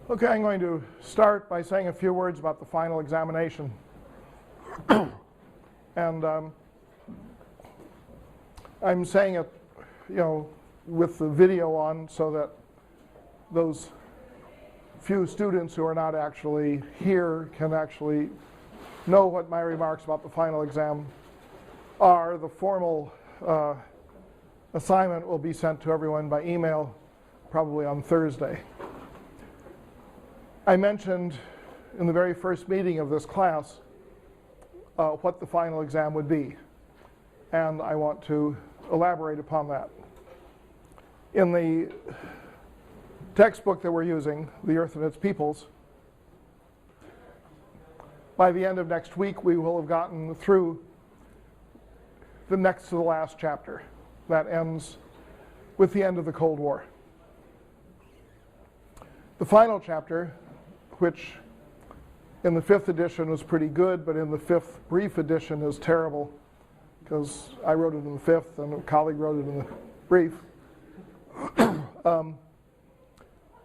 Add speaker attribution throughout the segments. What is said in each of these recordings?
Speaker 1: Okay, I'm going to start by saying a few words about the final examination. And I'm saying it, with the video on so that those few students who are not actually here can actually know what my remarks about the final exam are. The formal assignment will be sent to everyone by email probably on Thursday. I mentioned in the very first meeting of this class what the final exam would be, and I want to elaborate upon that. In the textbook that we're using, The Earth and Its Peoples, by the end of next week we will have gotten through the next to the last chapter. That ends with the end of the Cold War. The final chapter, which in the 5th edition was pretty good, but in the 5th brief edition is terrible, because I wrote it in the 5th and a colleague wrote it in the brief.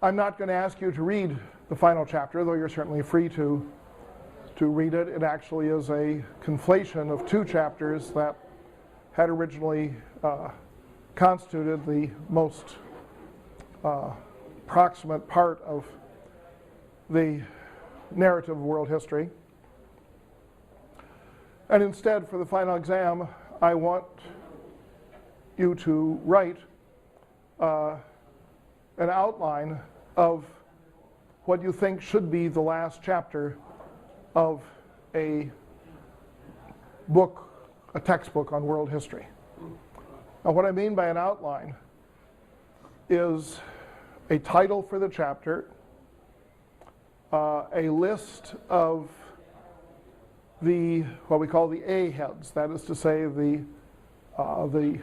Speaker 1: I'm not going to ask you to read the final chapter, though you're certainly free to read it. It actually is a conflation of two chapters that had originally constituted the most proximate part of the narrative of world history. And instead, for the final exam, I want you to write an outline of what you think should be the last chapter of a book, a textbook on world history. Now, what I mean by an outline is a title for the chapter, a list of what we call the A heads, that is to say the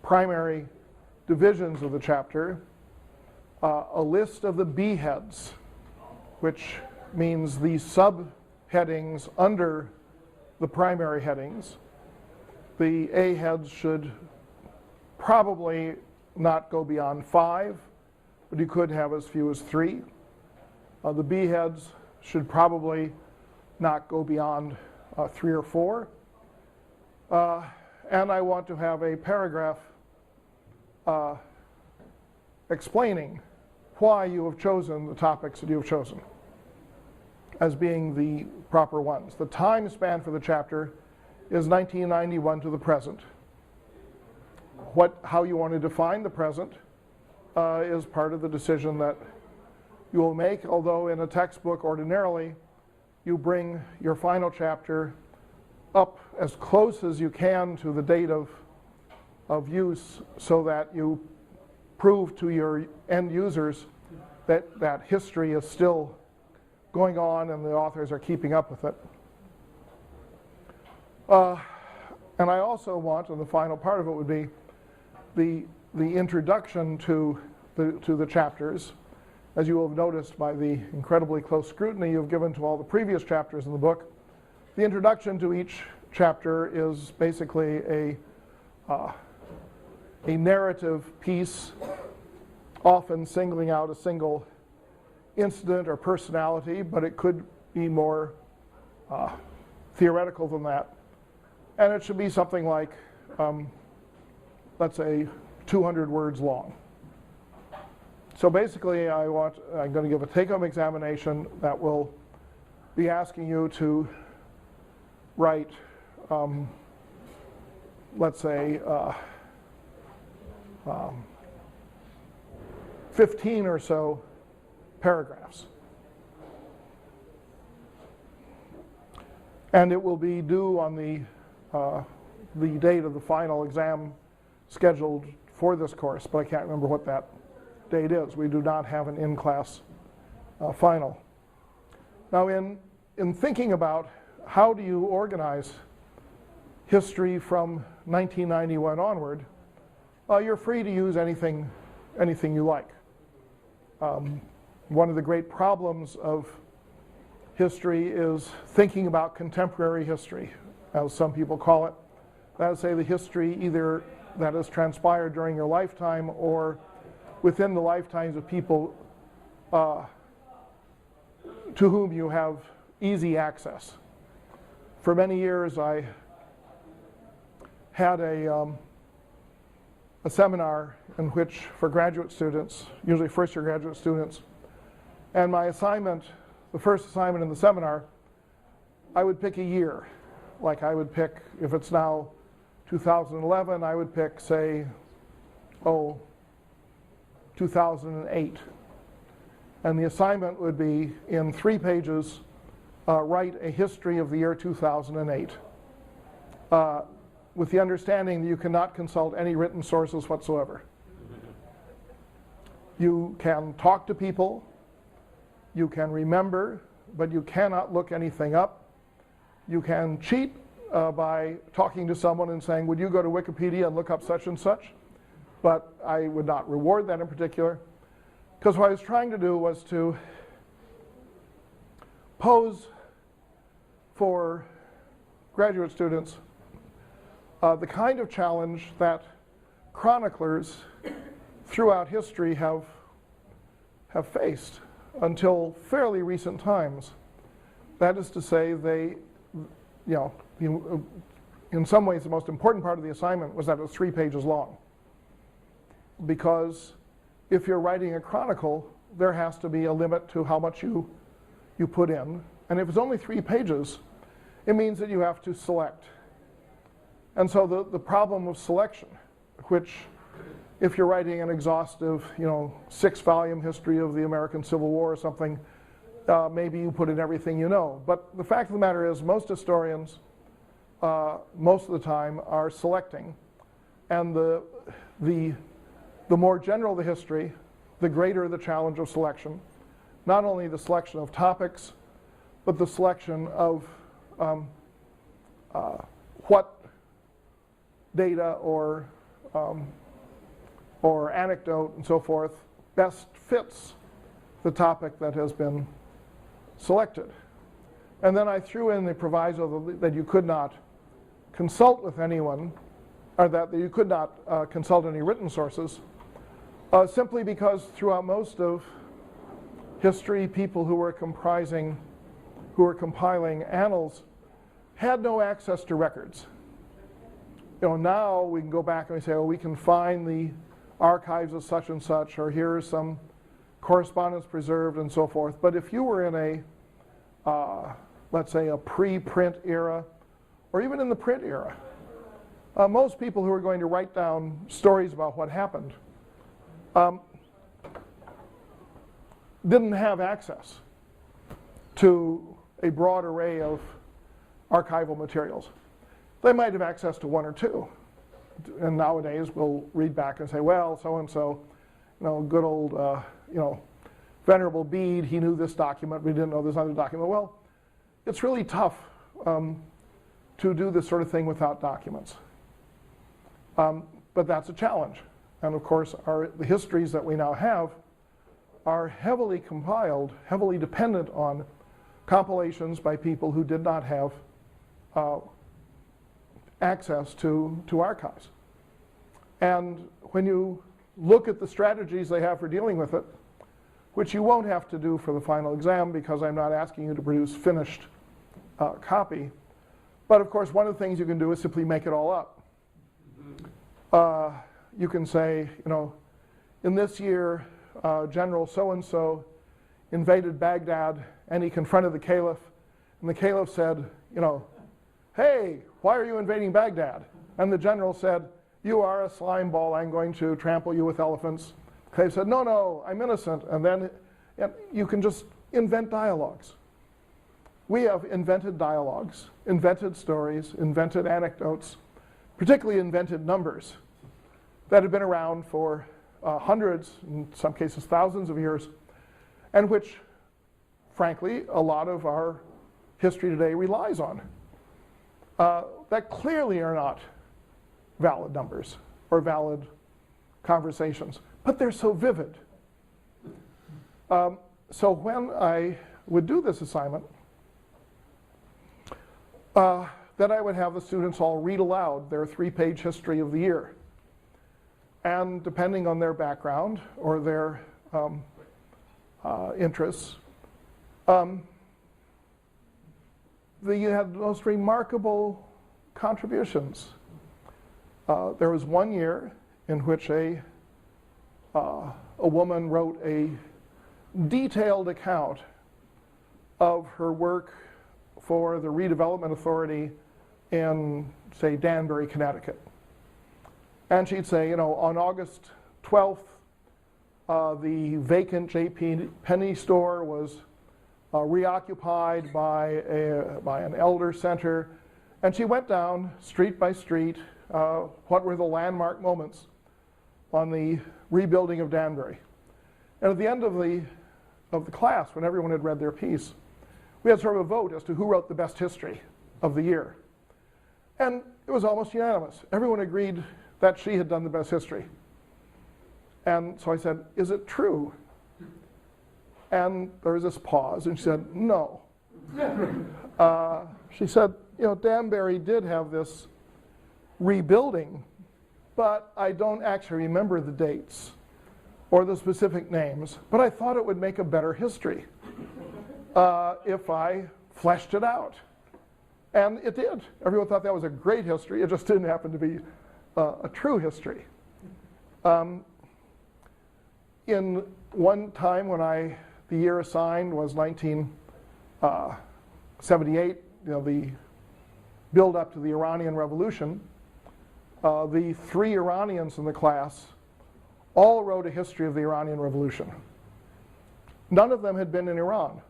Speaker 1: primary divisions of the chapter, a list of the B heads, which means the subheadings under the primary headings. The A heads should probably not go beyond 5, but you could have as few as 3. The B heads should probably not go beyond 3 or 4. And I want to have a paragraph explaining why you have chosen the topics that you have chosen as being the proper ones. The time span for the chapter is 1991 to the present. How you want to define the present is part of the decision that you will make, although in a textbook ordinarily you bring your final chapter up as close as you can to the date of use so that you prove to your end users that history is still going on and the authors are keeping up with it. And I also want, and the final part of it would be the introduction to the chapters. As you will have noticed by the incredibly close scrutiny you've given to all the previous chapters in the book, the introduction to each chapter is basically a narrative piece, often singling out a single incident or personality, but it could be more theoretical than that. And it should be something like, let's say, 200 words long. So basically, I'm going to give a take-home examination that will be asking you to write, let's say, 15 or so paragraphs. And it will be due on the date of the final exam scheduled for this course, but I can't remember what that date is. We do not have an in-class final. Now, in thinking about how do you organize history from 1991 onward, you're free to use anything you like. One of the great problems of history is thinking about contemporary history, as some people call it. That is, say, the history either that has transpired during your lifetime or within the lifetimes of people to whom you have easy access. For many years, I had a seminar in which, for graduate students, usually first-year graduate students, and my assignment, the first assignment in the seminar, I would pick a year. Like I would pick, if it's now 2011, I would pick, say, 2008. And the assignment would be, in 3 pages, write a history of the year 2008. With the understanding that you cannot consult any written sources whatsoever. You can talk to people, you can remember, but you cannot look anything up. You can cheat by talking to someone and saying, would you go to Wikipedia and look up such and such? But I would not reward that in particular, because what I was trying to do was to pose for graduate students the kind of challenge that chroniclers throughout history have faced until fairly recent times. That is to say, they, in some ways the most important part of the assignment was that it was 3 pages long. Because if you're writing a chronicle, there has to be a limit to how much you put in. And if it's only 3 pages, it means that you have to select. And so the problem of selection, which if you're writing an exhaustive, 6-volume history of the American Civil War or something, maybe you put in everything you know. But the fact of the matter is, most historians, most of the time, are selecting. And the more general the history, the greater the challenge of selection. Not only the selection of topics, but the selection of what data or anecdote and so forth best fits the topic that has been selected. And then I threw in the proviso that you could not consult with anyone, or that you could not consult any written sources, simply because throughout most of history, people who were compiling annals had no access to records. Now we can go back and we say, we can find the archives of such and such, or here's some correspondence preserved and so forth. But if you were in let's say a pre-print era, or even in the print era, most people who are going to write down stories about what happened didn't have access to a broad array of archival materials. They might have access to 1 or 2. And nowadays we'll read back and say, well, so-and-so, good old, Venerable Bede, he knew this document, we didn't know this other document. Well, it's really tough to do this sort of thing without documents. But that's a challenge. And of course, the histories that we now have are heavily compiled, heavily dependent on compilations by people who did not have access to archives. And when you look at the strategies they have for dealing with it, which you won't have to do for the final exam because I'm not asking you to produce finished copy, but of course one of the things you can do is simply make it all up. You can say, in this year, General so-and-so invaded Baghdad and he confronted the Caliph, and the Caliph said, hey, why are you invading Baghdad? And the general said, you are a slime ball, I'm going to trample you with elephants. The Caliph said, no, I'm innocent. And then you can just invent dialogues. We have invented dialogues, invented stories, invented anecdotes, particularly invented numbers that have been around for hundreds, in some cases thousands of years, and which, frankly, a lot of our history today relies on. That clearly are not valid numbers or valid conversations, but they're so vivid. So when I would do this assignment, then I would have the students all read aloud their 3-page history of the year. and depending on their background or their interests, they had the most remarkable contributions. There was one year in which a woman wrote a detailed account of her work for the Redevelopment Authority in, say, Danbury, Connecticut. And she'd say, on August 12th, the vacant J.P. Penney store was reoccupied by an elder center. And she went down street by street, what were the landmark moments on the rebuilding of Danbury. And at the end of the class, when everyone had read their piece, we had sort of a vote as to who wrote the best history of the year. And it was almost unanimous. Everyone agreed that she had done the best history. And so I said, is it true? And there was this pause, and she said, no. She said, Danbury did have this rebuilding, but I don't actually remember the dates or the specific names, but I thought it would make a better history if I fleshed it out. And it did. Everyone thought that was a great history. It just didn't happen to be a true history. In one time when the year assigned was 1978, the build up to the Iranian Revolution, the 3 Iranians in the class all wrote a history of the Iranian Revolution. None of them had been in Iran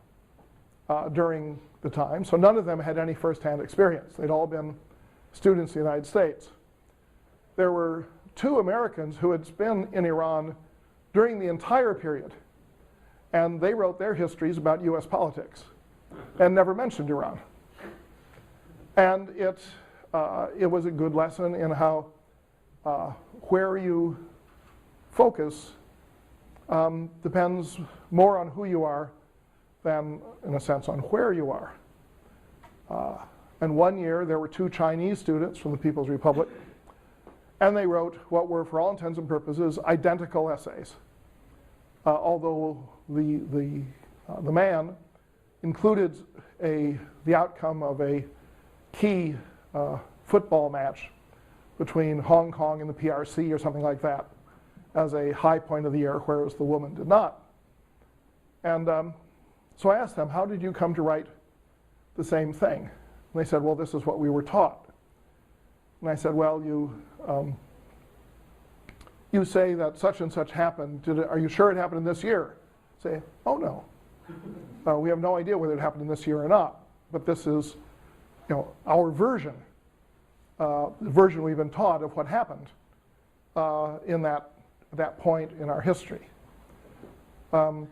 Speaker 1: during the time, so none of them had any first-hand experience. They'd all been students in the United States. There were 2 Americans who had been in Iran during the entire period, and they wrote their histories about US politics and never mentioned Iran. And it was a good lesson in how where you focus depends more on who you are than, in a sense, on where you are. And one year there were 2 Chinese students from the People's Republic, and they wrote what were, for all intents and purposes, identical essays. Although the man included the outcome of a key football match between Hong Kong and the PRC or something like that as a high point of the year, whereas the woman did not. And so I asked them, how did you come to write the same thing? And they said, well, this is what we were taught. And I said, well, you say that such and such happened. Are you sure it happened in this year? Say, oh no. We have no idea whether it happened in this year or not. But this is, our version, the version we've been taught of what happened in that point in our history. And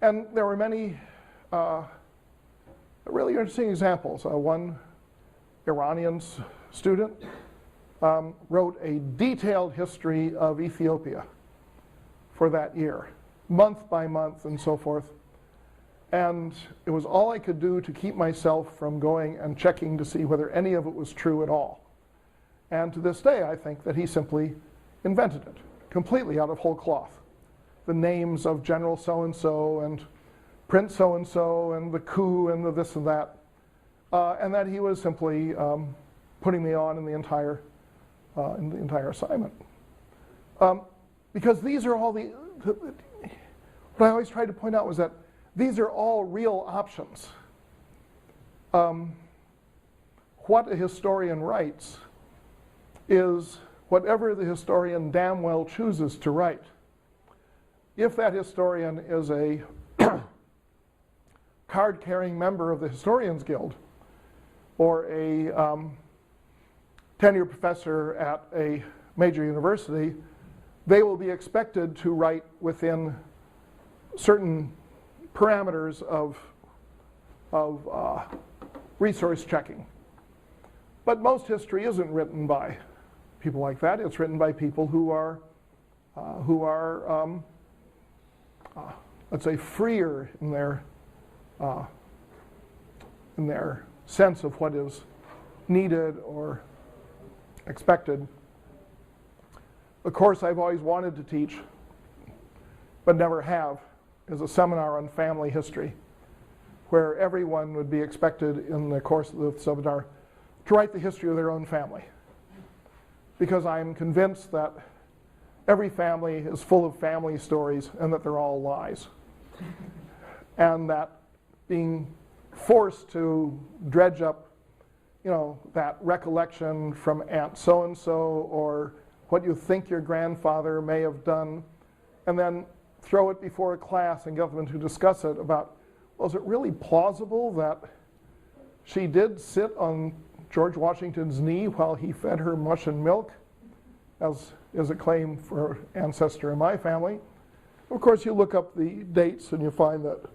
Speaker 1: there were many really interesting examples. One Iranian student wrote a detailed history of Ethiopia for that year, month by month and so forth. And it was all I could do to keep myself from going and checking to see whether any of it was true at all. And to this day, I think that he simply invented it, completely out of whole cloth. The names of General so-and-so and Prince so-and-so and the coup and the this and that. And that he was simply putting me on in the entire assignment. Because these are all what I always tried to point out was that these are all real options. What a historian writes is whatever the historian damn well chooses to write. If that historian is a card-carrying member of the Historians Guild or a tenure professor at a major university, they will be expected to write within certain parameters of resource checking. But most history isn't written by people like that. It's written by people who are let's say, freer in their sense of what is needed or expected. A course I've always wanted to teach, but never have, is a seminar on family history, where everyone would be expected in the course of the seminar to write the history of their own family. Because I'm convinced that every family is full of family stories and that they're all lies. And that being forced to dredge up, that recollection from Aunt so-and-so or what you think your grandfather may have done, and then throw it before a class and get them to discuss it about, well, is it really plausible that she did sit on George Washington's knee while he fed her mush and milk, as is a claim for ancestor in my family? Of course, you look up the dates and you find that,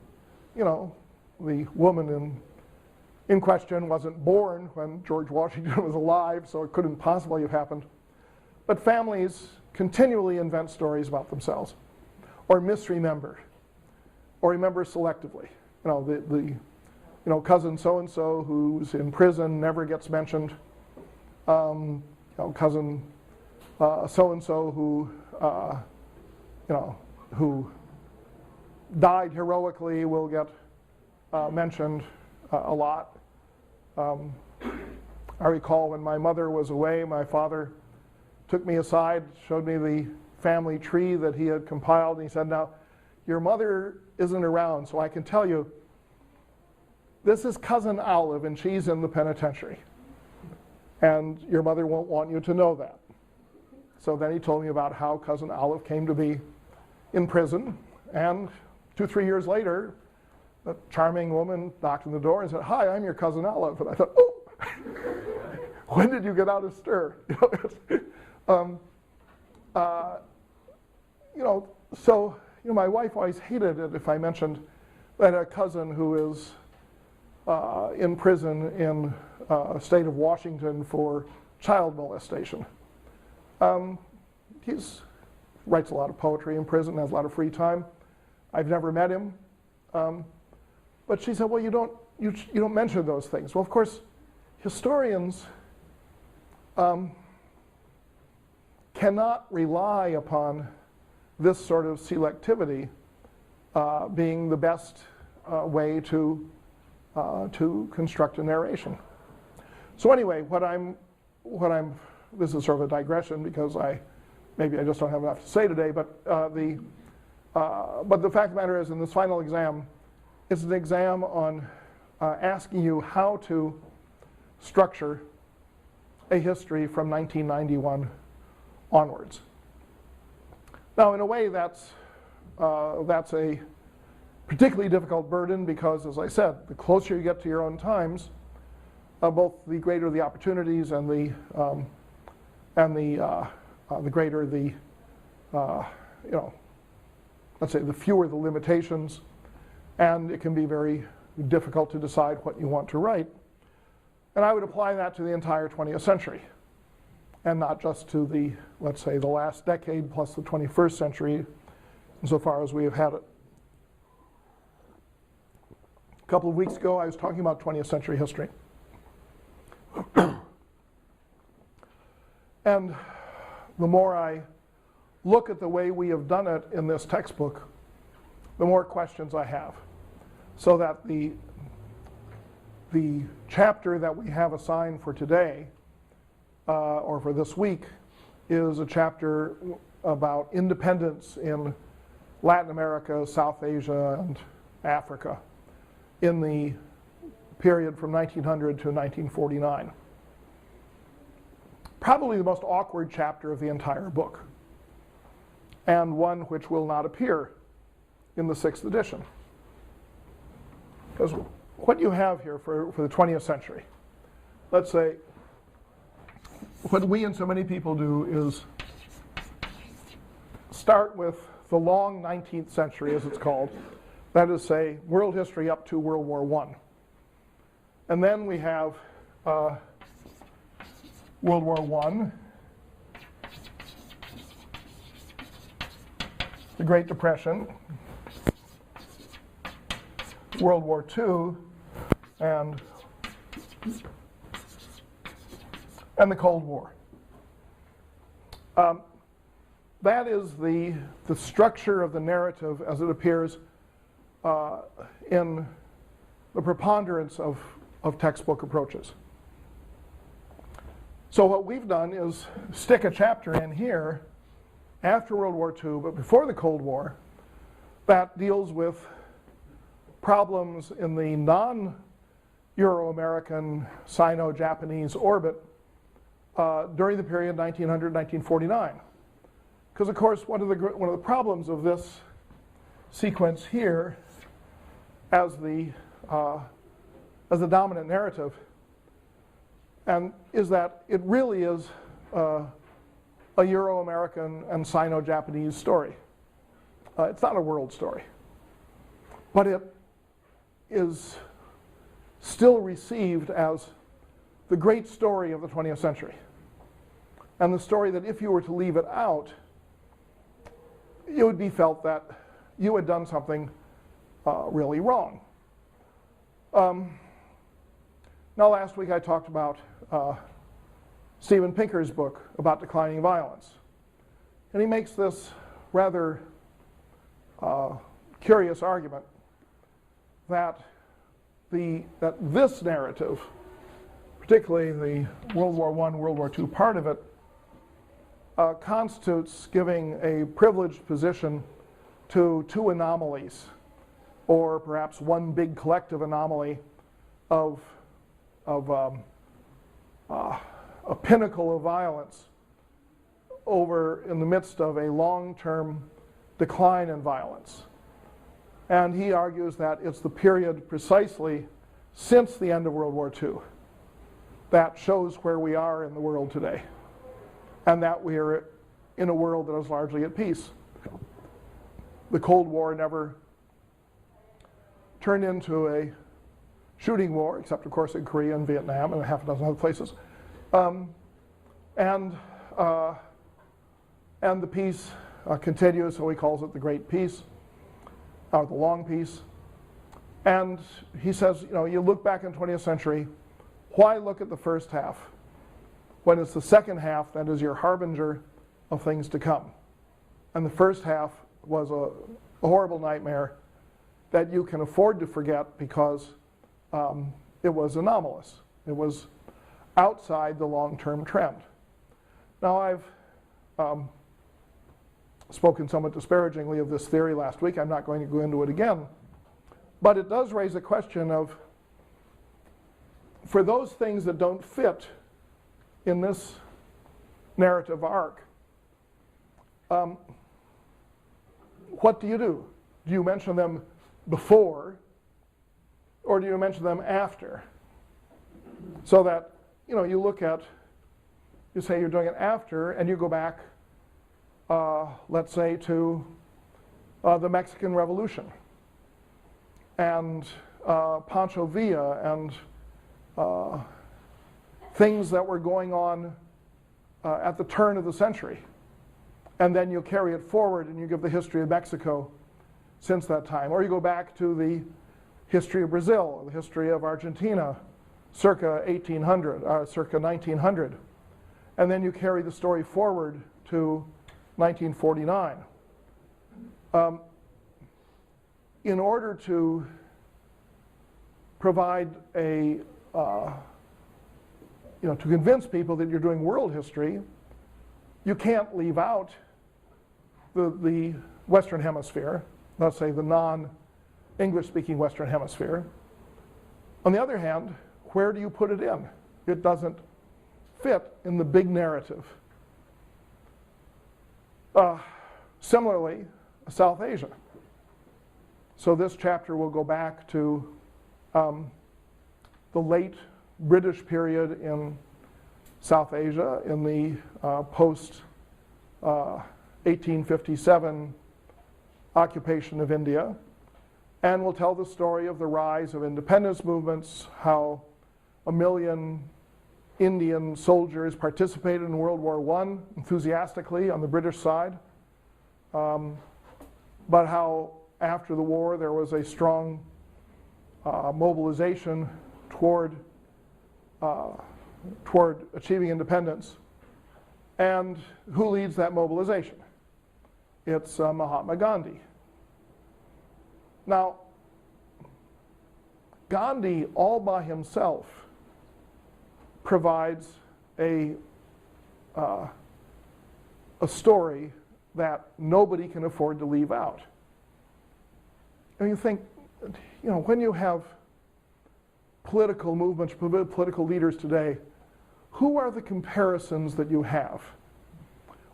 Speaker 1: the woman in question wasn't born when George Washington was alive, so it couldn't possibly have happened. But families continually invent stories about themselves, or misremember, or remember selectively. Cousin so-and-so who's in prison never gets mentioned. Cousin so-and-so who died heroically will get mentioned a lot. I recall when my mother was away, my father took me aside, showed me the family tree that he had compiled, and he said, now, your mother isn't around, so I can tell you, this is Cousin Olive, and she's in the penitentiary. And your mother won't want you to know that. So then he told me about how Cousin Olive came to be in prison, and 2-3 years later, a charming woman knocked on the door and said, hi, I'm your Cousin Olive. And I thought, oh, when did you get out of stir? My wife always hated it if I mentioned that a cousin who is in prison in the state of Washington for child molestation. He writes a lot of poetry in prison, has a lot of free time. I've never met him. But she said, well, you don't mention those things. Well, of course, historians cannot rely upon this sort of selectivity being the best way to construct a narration. So anyway, this is sort of a digression because maybe I just don't have enough to say today, but the fact of the matter is, in this final exam, it's an exam on asking you how to structure a history from 1991 onwards. Now, in a way, that's a particularly difficult burden because, as I said, the closer you get to your own times, both the greater the opportunities and the greater the let's say the fewer the limitations, and it can be very difficult to decide what you want to write. And I would apply that to the entire 20th century, and not just to the, let's say, the last decade plus the 21st century, insofar as we have had it. A couple of weeks ago, I was talking about 20th century history. And the more I look at the way we have done it in this textbook, the more questions I have. So that the chapter that we have assigned for today, or for this week, is a chapter about independence in Latin America, South Asia, and Africa in the period from 1900 to 1949. Probably the most awkward chapter of the entire book, and one which will not appear in the 6th edition. Because what you have here for the 20th century, let's say, what we and so many people do is start with the long 19th century, as it's called. That is, say, world history up to World War I. And then we have World War I, the Great Depression, World War II, and the Cold War. that is the structure of the narrative as it appears in the preponderance of textbook approaches. So what we've done is stick a chapter in here after World War II, but before the Cold War, that deals with problems in the non-Euro-American Sino-Japanese orbit during the period 1900-1949. Because of course one of the problems of this sequence here as the dominant narrative and is that it really is a Euro-American and Sino-Japanese story. It's not a world story, but it is still received as the great story of the 20th century, and the story that if you were to leave it out, it would be felt that you had done something really wrong. Now last week I talked about Steven Pinker's book about declining violence, and he makes this rather curious argument that this narrative, particularly the World War I, World War II part of it, constitutes giving a privileged position to two anomalies, or perhaps one big collective anomaly of a pinnacle of violence over in the midst of a long-term decline in violence. And he argues that it's the period precisely since the end of World War II that shows where we are in the world today, and that we are in a world that is largely at peace. The Cold War never turned into a shooting war, except of course in Korea and Vietnam and a half a dozen other places. And the peace continues, so he calls it the Great Peace, or the Long Peace. And he says, you know, you look back in the 20th century, why look at the first half when it's the second half that is your harbinger of things to come? And the first half was a horrible nightmare that you can afford to forget because it was anomalous. It was outside the long-term trend. Now I've spoken somewhat disparagingly of this theory last week. I'm not going to go into it again. But it does raise a question of, for those things that don't fit in this narrative arc, what do? Do you mention them before, or do you mention them after? So that, you know, you look at, you say you're doing it after, and you go back, let's say, to the Mexican Revolution, and Pancho Villa, and things that were going on at the turn of the century. And then you carry it forward and you give the history of Mexico since that time. Or you go back to the history of Brazil, the history of Argentina, circa 1800, circa 1900. And then you carry the story forward to 1949. In order to provide a, to convince people that you're doing world history, you can't leave out the Western Hemisphere, let's say the non-English speaking Western Hemisphere. On the other hand, where do you put it in? It doesn't fit in the big narrative. Similarly, South Asia. So this chapter will go back to the late British period in South Asia, in the post 1857 occupation of India, and will tell the story of the rise of independence movements, how 1 million Indian soldiers participated in World War I enthusiastically on the British side, but how after the war there was a strong mobilization toward achieving independence. And who leads that mobilization? it's Mahatma Gandhi. Now, Gandhi all by himself provides a story that nobody can afford to leave out. And you think, when you have political movements, political leaders today, who are the comparisons that you have?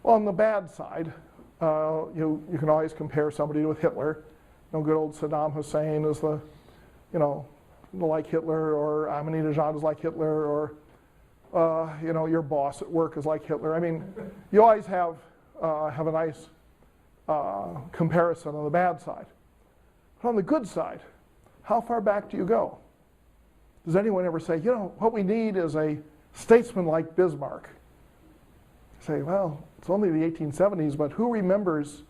Speaker 1: Well, on the bad side, you can always compare somebody with Hitler. Good old Saddam Hussein is like Hitler, or Ahmadinejad is like Hitler, or your boss at work is like Hitler. I mean, you always have a nice comparison on the bad side. But on the good side, how far back do you go? Does anyone ever say, what we need is a statesman like Bismarck? You say, well, it's only the 1870s, but who remembers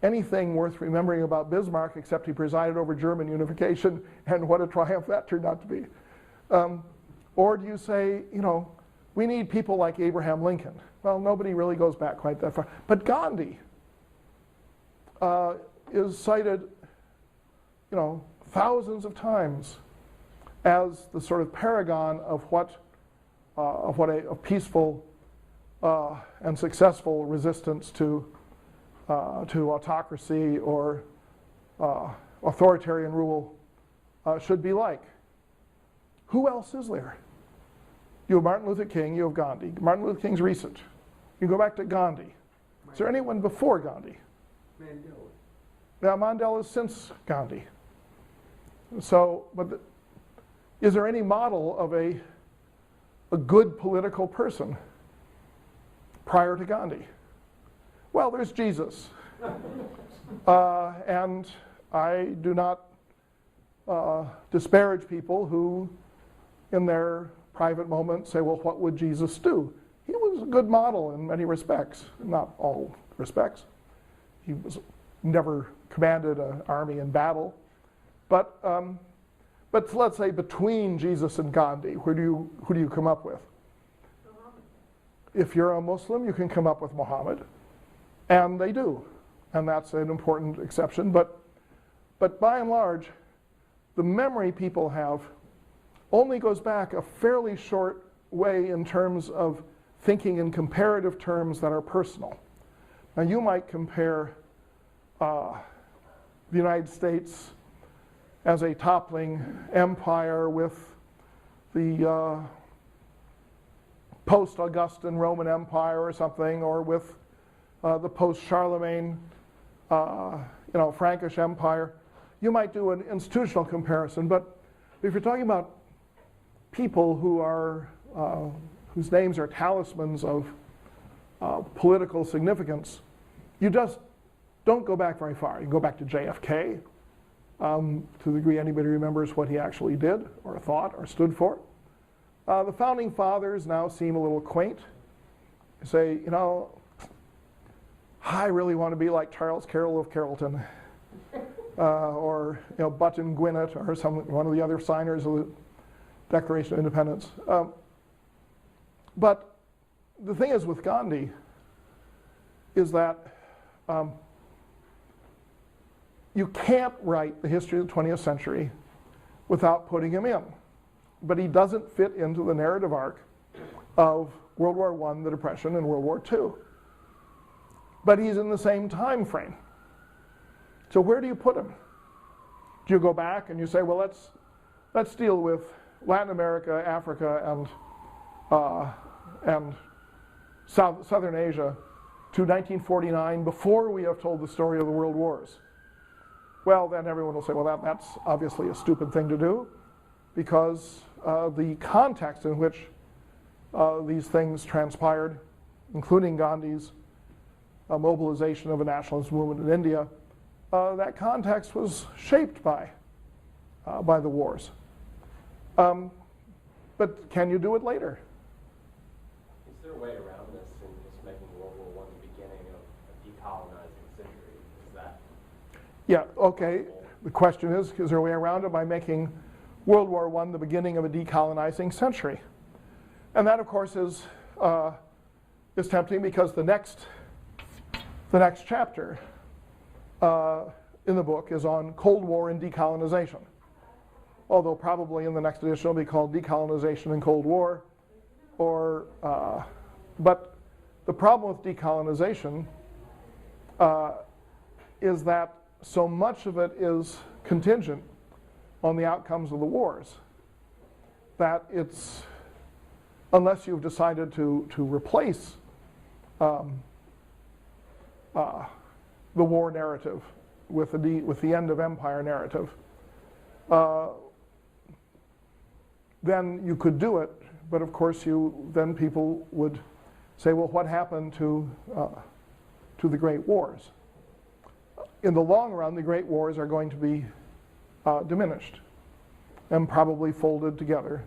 Speaker 1: anything worth remembering about Bismarck except he presided over German unification, and what a triumph that turned out to be? Or do you say, we need people like Abraham Lincoln? Well, nobody really goes back quite that far. But Gandhi is cited, thousands of times as the sort of paragon of what a peaceful and successful resistance to autocracy or authoritarian rule should be like. Who else is there? You have Martin Luther King, you have Gandhi. Martin Luther King's recent. You go back to Gandhi. Is there anyone before Gandhi?
Speaker 2: Mandela.
Speaker 1: Now, Mandela is since Gandhi. So, but is there any model of a good political person prior to Gandhi? Well, there's Jesus. And I do not disparage people who, in their private moments, say, well, what would Jesus do? He was a good model in many respects, not all respects. He was never commanded an army in battle. But let's say between Jesus and Gandhi, who do you come up with?
Speaker 2: Muhammad.
Speaker 1: If you're a Muslim, you can come up with Muhammad. And they do. And that's an important exception. But by and large, the memory people have only goes back a fairly short way in terms of thinking in comparative terms that are personal. Now, you might compare the United States as a toppling empire with the post-Augustan Roman Empire or something, or with the post-Charlemagne Frankish Empire. You might do an institutional comparison, but if you're talking about people who are whose names are talismans of political significance, you just don't go back very far. You can go back to JFK, to the degree anybody remembers what he actually did or thought or stood for. The founding fathers now seem a little quaint. You say, I really want to be like Charles Carroll of Carrollton, or Button Gwinnett, or one of the other signers of the Declaration of Independence. But the thing is with Gandhi is that you can't write the history of the 20th century without putting him in. But he doesn't fit into the narrative arc of World War I, the Depression, and World War II. But he's in the same time frame. So where do you put him? Do you go back and you say, well, let's deal with Latin America, Africa, and Southern Asia to 1949 before we have told the story of the World Wars? Well, then everyone will say, well, that's obviously a stupid thing to do, because the context in which these things transpired, including Gandhi's mobilization of a nationalist movement in India, that context was shaped by the wars. But can you do it later?
Speaker 3: Is there a way around this in just making World War I the beginning of a decolonizing century? Is that?
Speaker 1: Yeah, okay. The question is there a way around it by making World War I the beginning of a decolonizing century? And that, of course, is tempting, because the next The next chapter in the book is on Cold War and decolonization. Although probably in the next edition it'll be called Decolonization and Cold War. But the problem with decolonization is that so much of it is contingent on the outcomes of the wars that it's, unless you've decided to replace the war narrative with the end of empire narrative, then you could do it, but of course then people would say, well, what happened to the Great Wars? In the long run, the Great Wars are going to be diminished and probably folded together,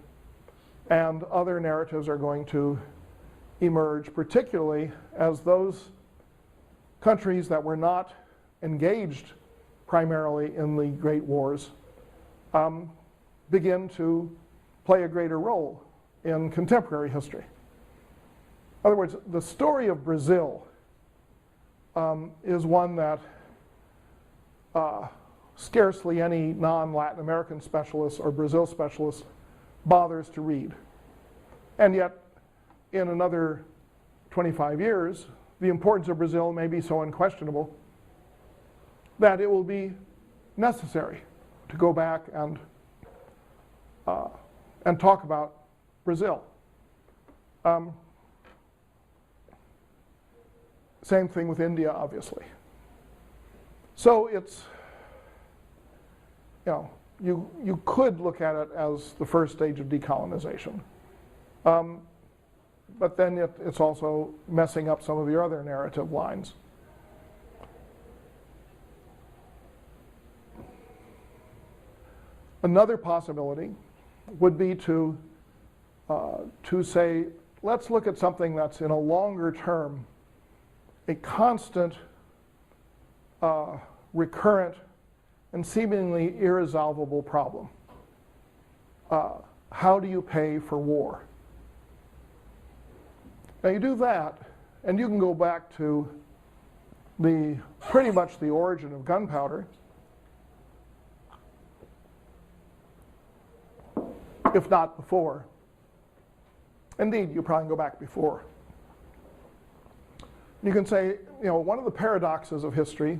Speaker 1: and other narratives are going to emerge, particularly as those countries that were not engaged primarily in the Great Wars begin to play a greater role in contemporary history. In other words, the story of Brazil is one that scarcely any non-Latin American specialist or Brazil specialist bothers to read. And yet, in another 25 years, the importance of Brazil may be so unquestionable that it will be necessary to go back and talk about Brazil. Same thing with India, obviously. So it's, you could look at it as the first stage of decolonization. But then it's also messing up some of your other narrative lines. Another possibility would be to say, let's look at something that's in a longer term, a constant, recurrent, and seemingly irresolvable problem. How do you pay for war? Now you do that, and you can go back to pretty much the origin of gunpowder, if not before. Indeed, you probably go back before. You can say, one of the paradoxes of history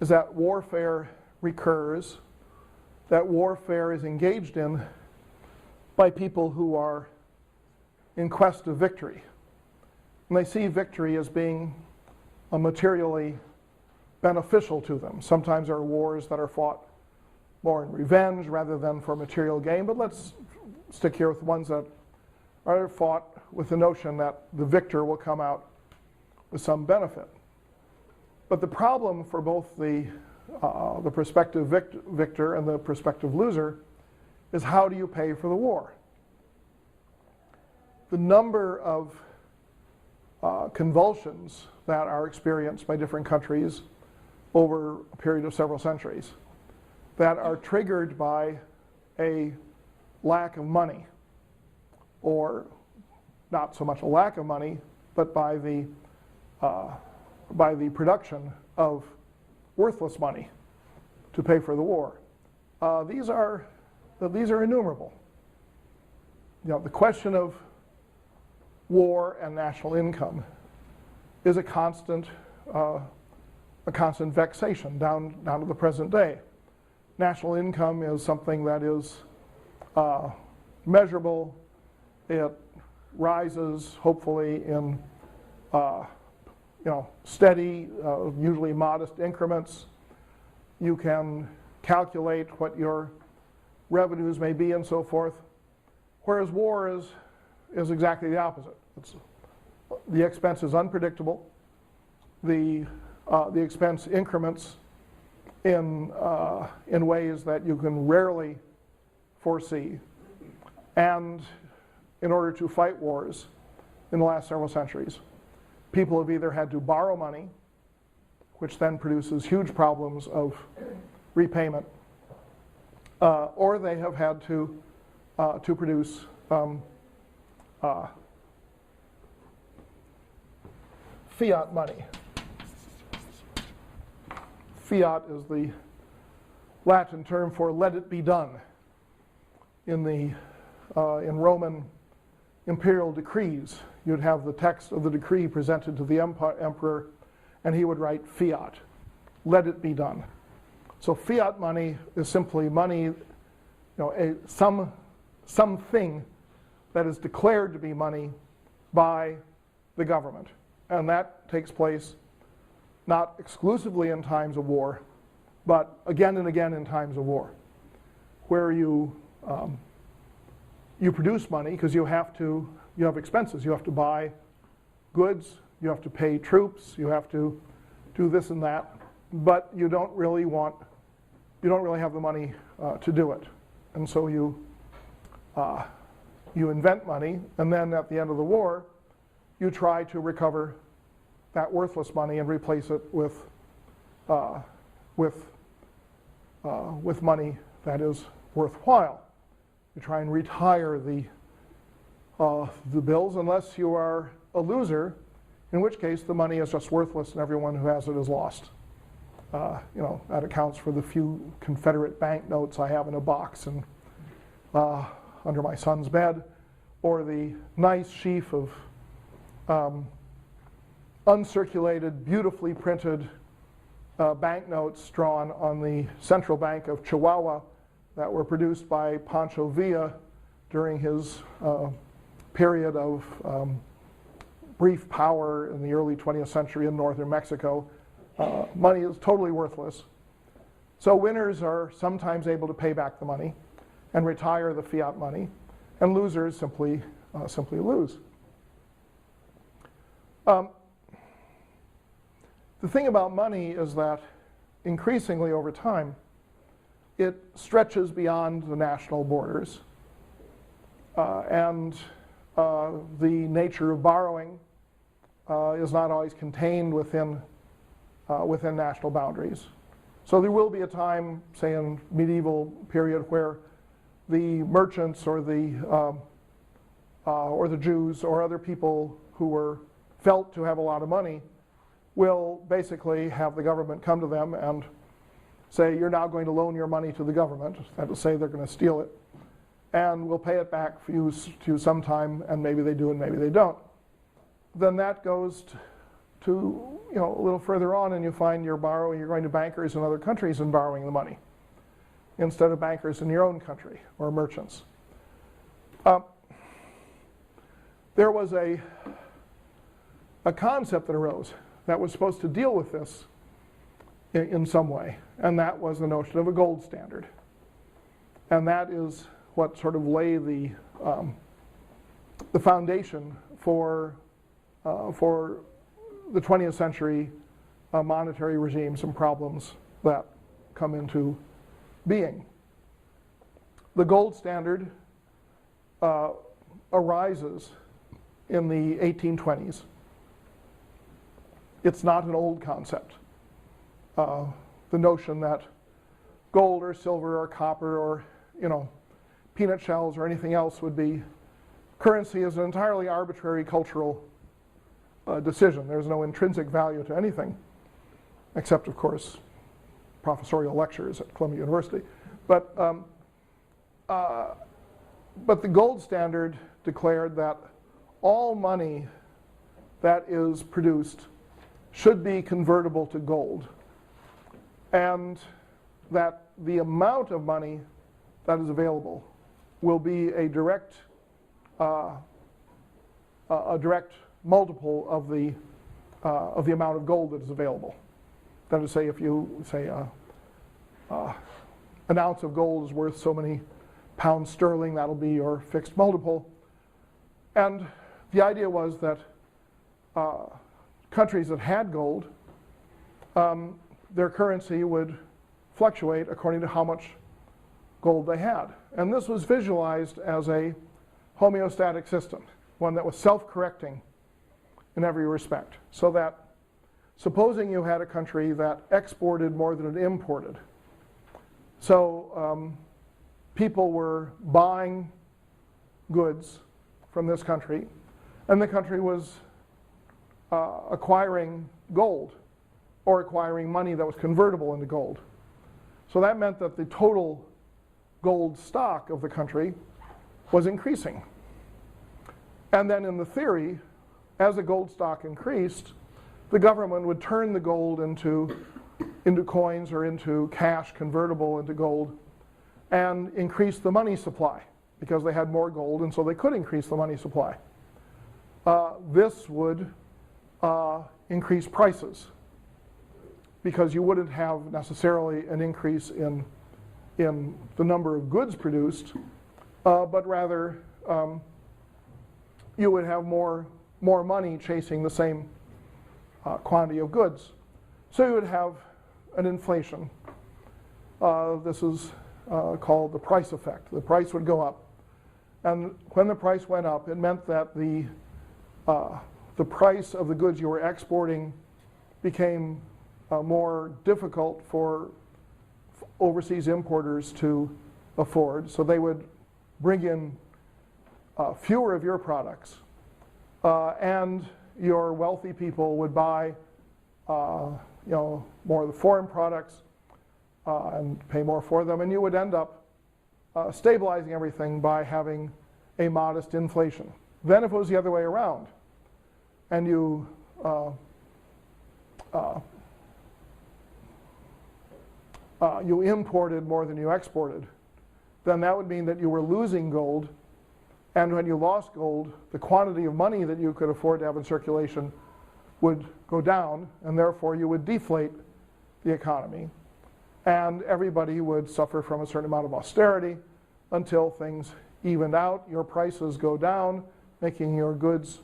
Speaker 1: is that warfare recurs, that warfare is engaged in by people who are in quest of victory. And they see victory as being materially beneficial to them. Sometimes there are wars that are fought more in revenge rather than for material gain, but let's stick here with ones that are fought with the notion that the victor will come out with some benefit. But the problem for both the prospective victor and the prospective loser is, how do you pay for the war? The number of convulsions that are experienced by different countries over a period of several centuries that are triggered by a lack of money, or not so much a lack of money, but by the production of worthless money to pay for the war. These are innumerable. The question of war and national income is a constant vexation down to the present day. National income is something that is measurable. It rises, hopefully, in steady, usually modest increments. You can calculate what your revenues may be and so forth. Whereas war is exactly the opposite. The expense is unpredictable. The expense increments in ways that you can rarely foresee. And in order to fight wars in the last several centuries, people have either had to borrow money, which then produces huge problems of repayment, or they have had to produce fiat money. fiat is the Latin term for "let it be done." In Roman imperial decrees, you'd have the text of the decree presented to the emperor, and he would write fiat, "let it be done." So fiat money is simply money, something that is declared to be money by the government. And that takes place not exclusively in times of war, but again and again in times of war, where you produce money because you have expenses. You have to buy goods, you have to pay troops, you have to do this and that, but you don't really have the money to do it. And so you invent money, and then at the end of the war, you try to recover that worthless money and replace it with money that is worthwhile. You try and retire the bills, unless you are a loser, in which case the money is just worthless and everyone who has it is lost. That accounts for the few Confederate banknotes I have in a box and under my son's bed, or the nice sheaf of uncirculated, beautifully printed banknotes drawn on the Central Bank of Chihuahua that were produced by Pancho Villa during his period of brief power in the early 20th century in northern Mexico. Money is totally worthless. So winners are sometimes able to pay back the money and retire the fiat money, and losers simply lose. The thing about money is that increasingly over time, it stretches beyond the national borders, and the nature of borrowing is not always contained within national boundaries. So there will be a time, say in medieval period, where the merchants or the Jews or other people who were felt to have a lot of money will basically have the government come to them and say, you're now going to loan your money to the government. That is to say, they're going to steal it, and we'll pay it back for you to sometime, and maybe they do and maybe they don't. Then that goes to a little further on, and you find you're going to bankers in other countries and borrowing the money instead of bankers in your own country or merchants. There was a concept that arose that was supposed to deal with this in some way, and that was the notion of a gold standard. And that is what sort of lay the foundation for the 20th century monetary regimes and problems that come into being. The gold standard arises in the 1820s. It's not an old concept. The notion that gold or silver or copper or peanut shells or anything else would be currency is an entirely arbitrary cultural decision. There's no intrinsic value to anything, except, of course, professorial lectures at Columbia University. But the gold standard declared that all money that is produced should be convertible to gold, and that the amount of money that is available will be a direct multiple of the amount of gold that is available. That is to say, if you say an ounce of gold is worth so many pounds sterling, that'll be your fixed multiple. And the idea was that countries that had gold, their currency would fluctuate according to how much gold they had. And this was visualized as a homeostatic system, one that was self-correcting in every respect. So that supposing you had a country that exported more than it imported, so people were buying goods from this country, and the country was acquiring gold or acquiring money that was convertible into gold. So that meant that the total gold stock of the country was increasing. And then in the theory, as the gold stock increased, the government would turn the gold into coins or into cash convertible into gold and increase the money supply because they had more gold, and so they could increase the money supply. This would increase prices because you wouldn't have necessarily an increase in the number of goods produced, but rather you would have more money chasing the same quantity of goods. So you would have an inflation. This is called the price effect. The price would go up. And when the price went up, it meant that the price of the goods you were exporting became more difficult for overseas importers to afford. So they would bring in fewer of your products, and your wealthy people would buy more of the foreign products and pay more for them, and you would end up stabilizing everything by having a modest inflation. Then if it was the other way around, and you imported more than you exported, then that would mean that you were losing gold, and when you lost gold, the quantity of money that you could afford to have in circulation would go down, and therefore you would deflate the economy. And everybody would suffer from a certain amount of austerity until things evened out. Your prices go down, making your goods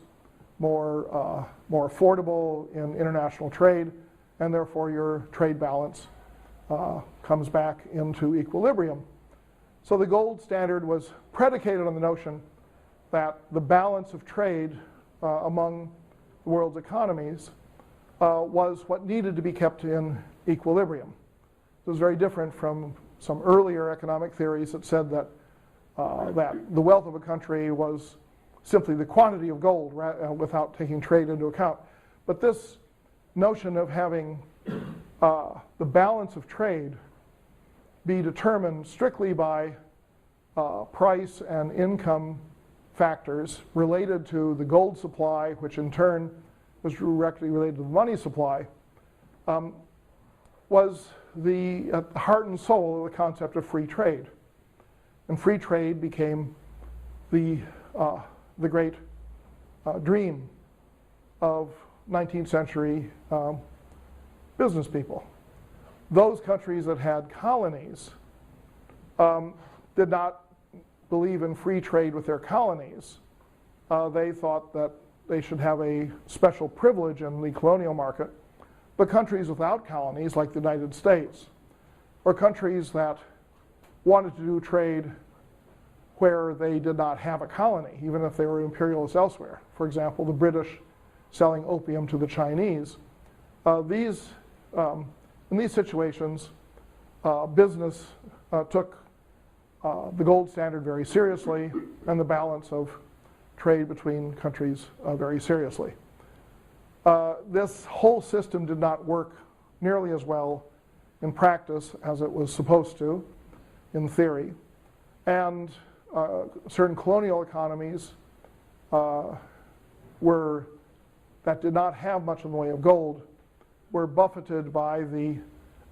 Speaker 1: more affordable in international trade, and therefore your trade balance comes back into equilibrium. So the gold standard was predicated on the notion that the balance of trade among the world's economies was what needed to be kept in equilibrium. It was very different from some earlier economic theories that said that the wealth of a country was simply the quantity of gold without taking trade into account. But this notion of having the balance of trade be determined strictly by price and income factors related to the gold supply, which in turn was directly related to the money supply, was the heart and soul of the concept of free trade. And free trade became the great dream of 19th century business people. Those countries that had colonies did not believe in free trade with their colonies. They thought that they should have a special privilege in the colonial market. But countries without colonies, like the United States, or countries that wanted to do trade where they did not have a colony, even if they were imperialists elsewhere. For example, the British selling opium to the Chinese. In these situations, business took the gold standard very seriously and the balance of trade between countries very seriously. This whole system did not work nearly as well in practice as it was supposed to in theory. And certain colonial economies that did not have much in the way of gold were buffeted by the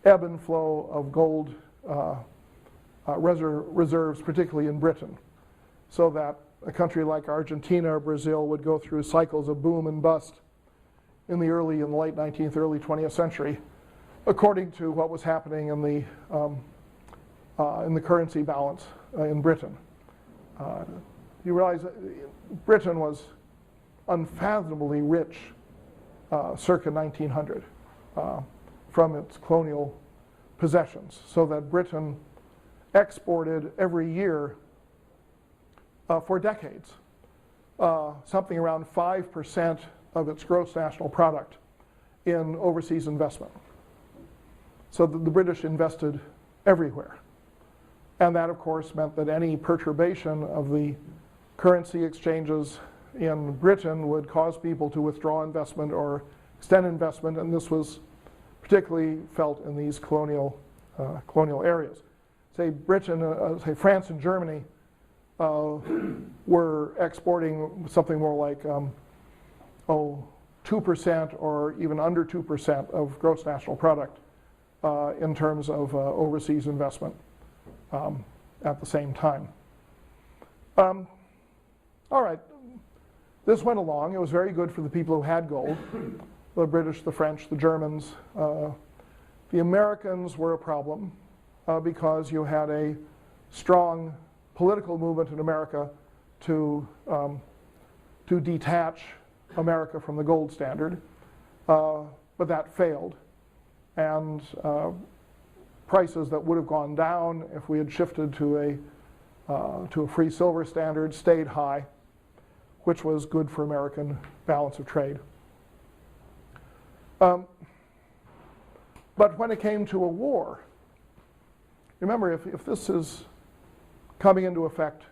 Speaker 1: ebb and flow of gold reserves, particularly in Britain, so that a country like Argentina or Brazil would go through cycles of boom and bust in the late 19th, early 20th century, according to what was happening in the currency balance in Britain. You realize that Britain was unfathomably rich circa 1900 from its colonial possessions, so that Britain exported every year for decades something around 5% of its gross national product in overseas investment. So the British invested everywhere. And that, of course, meant that any perturbation of the currency exchanges in Britain would cause people to withdraw investment or extend investment, and this was particularly felt in these colonial areas. Say Britain, say France and Germany were exporting something more like 2% or even under 2% of gross national product in terms of overseas investment at the same time. All right, this went along. It was very good for the people who had gold, the British, the French, the Germans. The Americans were a problem because you had a strong political movement in America to detach America from the gold standard, but that failed. And prices that would have gone down if we had shifted to a free silver standard stayed high, which was good for American balance of trade. But when it came to a war, remember, if this is coming into effect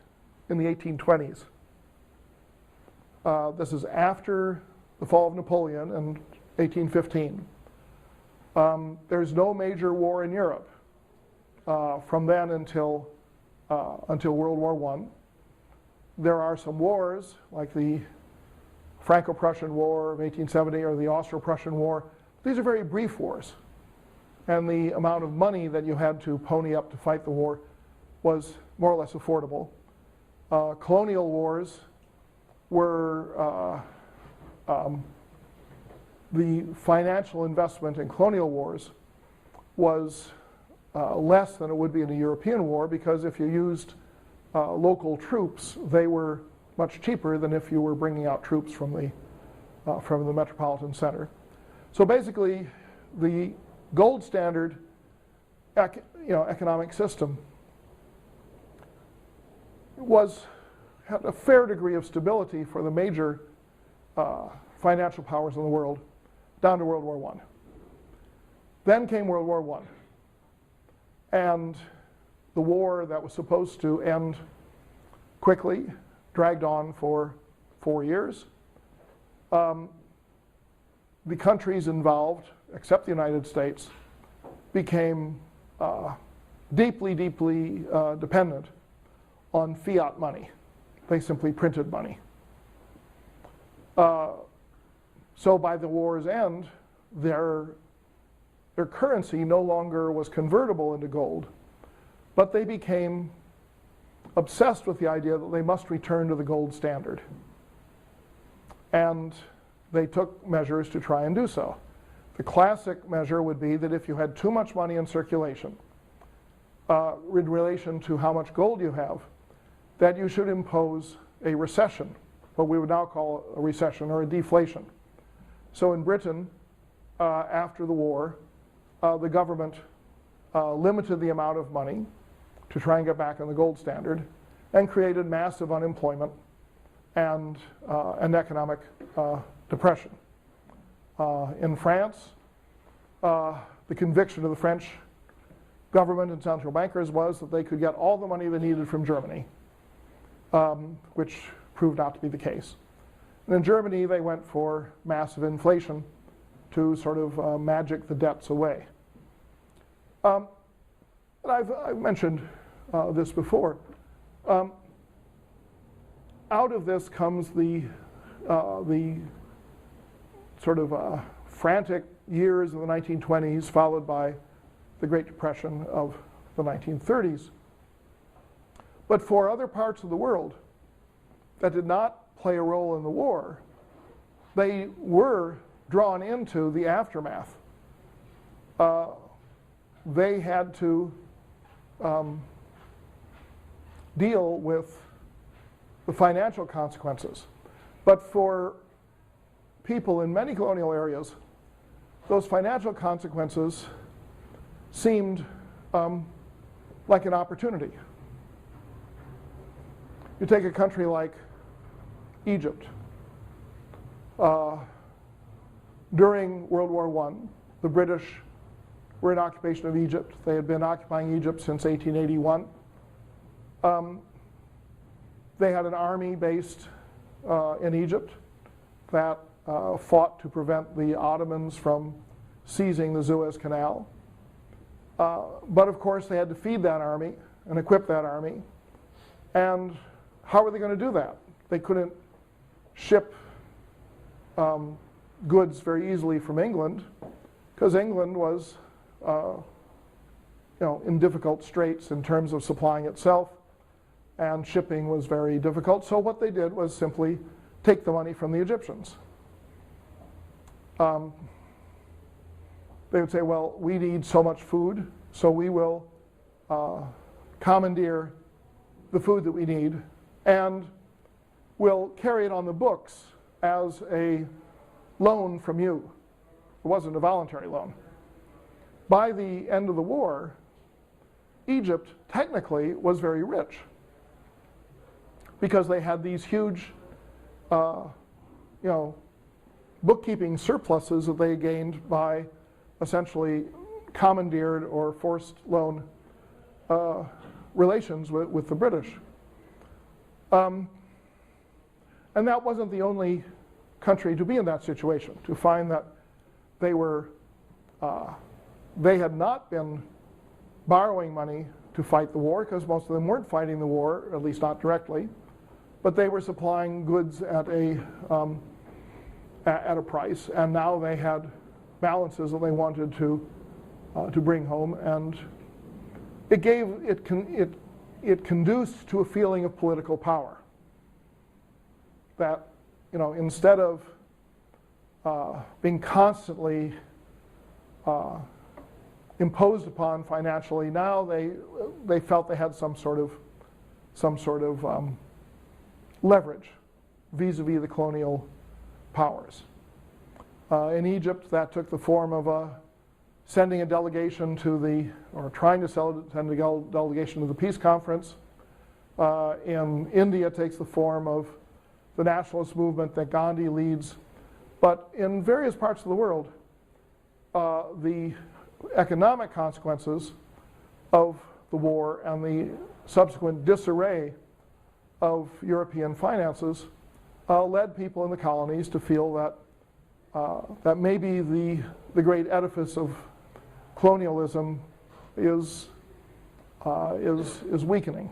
Speaker 1: in the 1820s, this is after the fall of Napoleon in 1815. There's no major war in Europe from then until World War I. There are some wars, like the Franco-Prussian War of 1870 or the Austro-Prussian War. These are very brief wars. And the amount of money that you had to pony up to fight the war was more or less affordable. Colonial wars were the financial investment in colonial wars was less than it would be in a European war, because if you used local troops, they were much cheaper than if you were bringing out troops from the metropolitan center. So basically, the gold standard economic system had a fair degree of stability for the major financial powers in the world down to World War I. Then came World War I. And the war that was supposed to end quickly dragged on for 4 years. The countries involved, except the United States, became deeply, deeply dependent on fiat money. They simply printed money. So by the war's end, their currency no longer was convertible into gold, but they became obsessed with the idea that they must return to the gold standard. And they took measures to try and do so. The classic measure would be that if you had too much money in circulation in relation to how much gold you have, that you should impose a recession, what we would now call a recession or a deflation. So in Britain, after the war, the government limited the amount of money to try and get back on the gold standard, and created massive unemployment and an economic depression. In France, the conviction of the French government and central bankers was that they could get all the money they needed from Germany, which proved not to be the case. And in Germany, they went for massive inflation to sort of magic the debts away. And I've mentioned this before. Out of this comes the sort of frantic years of the 1920s, followed by the Great Depression of the 1930s. But for other parts of the world that did not play a role in the war, they were drawn into the aftermath. They had to deal with the financial consequences. But for people in many colonial areas, those financial consequences seemed like an opportunity. You take a country like Egypt. During World War I, the British were in occupation of Egypt. They had been occupying Egypt since 1881. They had an army based in Egypt that fought to prevent the Ottomans from seizing the Suez Canal. But of course they had to feed that army and equip that army. And how were they going to do that? They couldn't ship goods very easily from England because England was in difficult straits in terms of supplying itself, and shipping was very difficult. So what they did was simply take the money from the Egyptians. They would say, well, we need so much food, so we will commandeer the food that we need, and we'll carry it on the books as a loan from you. It wasn't a voluntary loan. By the end of the war, Egypt technically was very rich because they had these huge, bookkeeping surpluses that they gained by essentially commandeered or forced loan relations with the British. And that wasn't the only country to be in that situation, to find that they had not been borrowing money to fight the war, because most of them weren't fighting the war, at least not directly, but they were supplying goods at a price, and now they had balances that they wanted to bring home, and it conduced to a feeling of political power. That instead of being constantly imposed upon financially, now they felt they had some sort of leverage vis-a-vis the colonial powers. In Egypt, that took the form of sending a delegation trying to send a delegation to the peace conference. In India, it takes the form of the nationalist movement that Gandhi leads. But in various parts of the world, the economic consequences of the war and the subsequent disarray of European finances led people in the colonies to feel that maybe the great edifice of colonialism is weakening.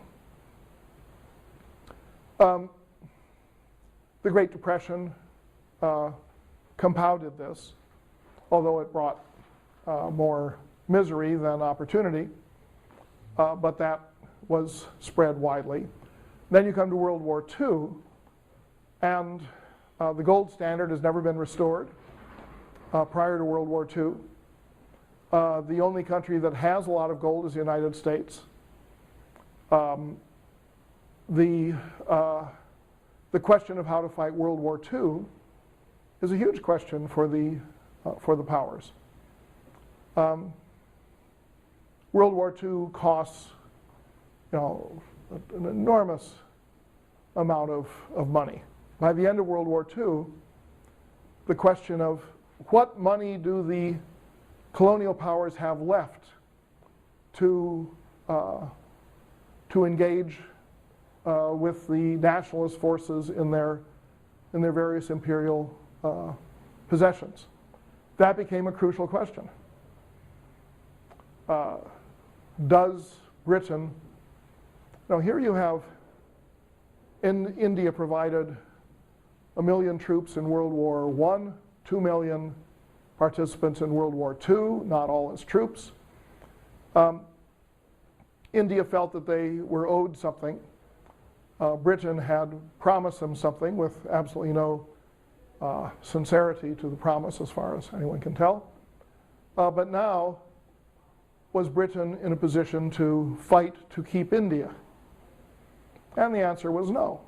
Speaker 1: The Great Depression compounded this, although it brought more misery than opportunity, but that was spread widely. Then you come to World War II, and the gold standard has never been restored prior to World War II. The only country that has a lot of gold is the United States. The question of how to fight World War II is a huge question for the powers. World War II costs, an enormous amount of money. By the end of World War II, the question of what money do the colonial powers have left to engage with the nationalist forces in their various imperial possessions. That became a crucial question. Does Britain, here you have India provided 1 million troops in World War I, 2 million participants in World War II, not all as troops. India felt that they were owed something. Britain had promised them something with absolutely no sincerity to the promise as far as anyone can tell. But now, was Britain in a position to fight to keep India? And the answer was no.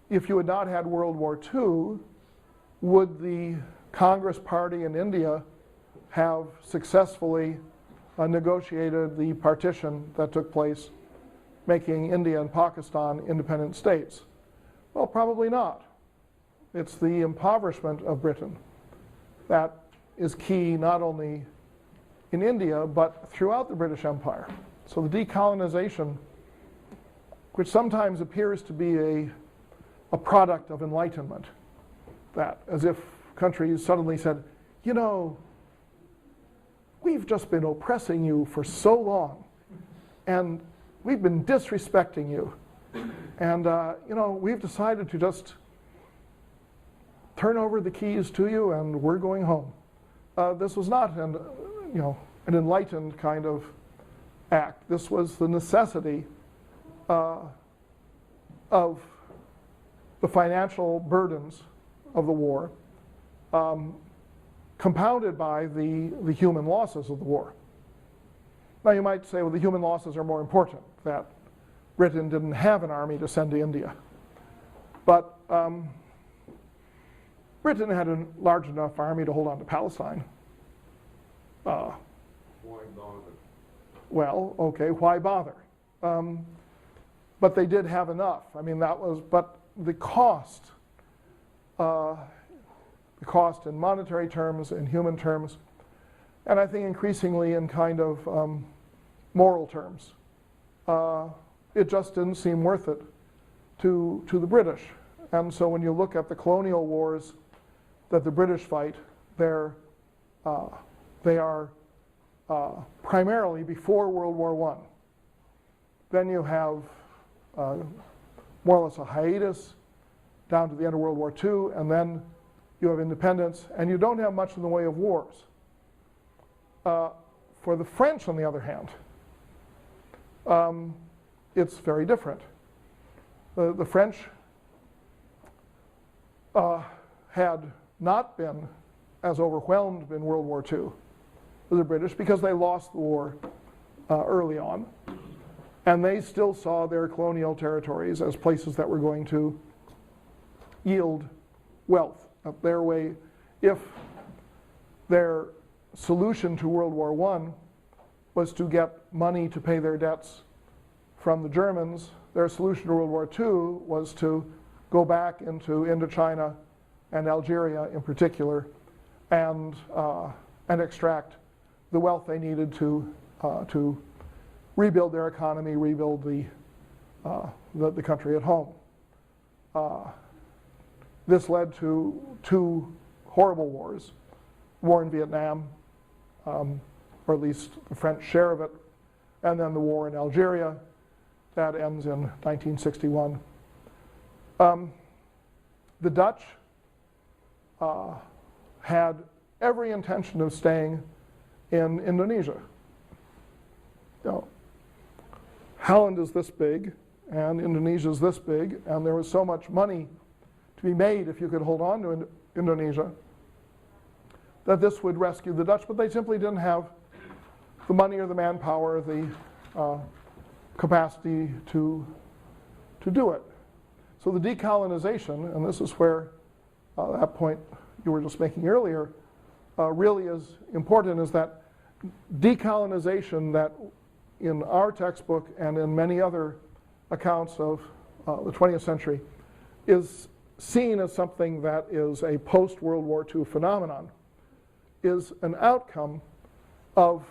Speaker 1: If you had not had World War II, would the Congress Party in India have successfully negotiated the partition that took place, making India and Pakistan independent states? Well, probably not. It's the impoverishment of Britain that is key not only in India, but throughout the British Empire. So the decolonization, which sometimes appears to be a product of enlightenment, that as if countries suddenly said, you know, we've just been oppressing you for so long, and we've been disrespecting you, and you know, we've decided to just turn over the keys to you, and we're going home. This was not an enlightened kind of act. This was the necessity of the financial burdens of the war, compounded by the human losses of the war. Now you might say, well, the human losses are more important, that Britain didn't have an army to send to India. But Britain had a large enough army to hold on to Palestine.
Speaker 2: Why bother?
Speaker 1: Well, okay, why bother? But they did have enough. I mean, but the cost in monetary terms, in human terms, and I think increasingly in kind of moral terms, it just didn't seem worth it to the British. And so when you look at the colonial wars that the British fight, they are primarily before World War I. Then you have more or less a hiatus down to the end of World War II, and then you have independence, and you don't have much in the way of wars. For the French, on the other hand, it's very different. The French had not been as overwhelmed in World War II as the British because they lost the war early on, and they still saw their colonial territories as places that were going to yield wealth. Their way, if their solution to World War I was to get money to pay their debts from the Germans, their solution to World War II was to go back into Indochina and Algeria in particular, and extract the wealth they needed to rebuild their economy, rebuild the country at home. This led to two horrible wars: war in Vietnam, or at least the French share of it, and then the war in Algeria that ends in 1961. The Dutch had every intention of staying in Indonesia. You know, Holland is this big, and Indonesia is this big, and there was so much money to be made if you could hold on to Indonesia, that this would rescue the Dutch, but they simply didn't have the money or the manpower, the capacity to do it. So the decolonization, and this is where that point you were just making earlier, really is important, is that decolonization that in our textbook and in many other accounts of the 20th century is seen as something that is a post-World War II phenomenon, is an outcome of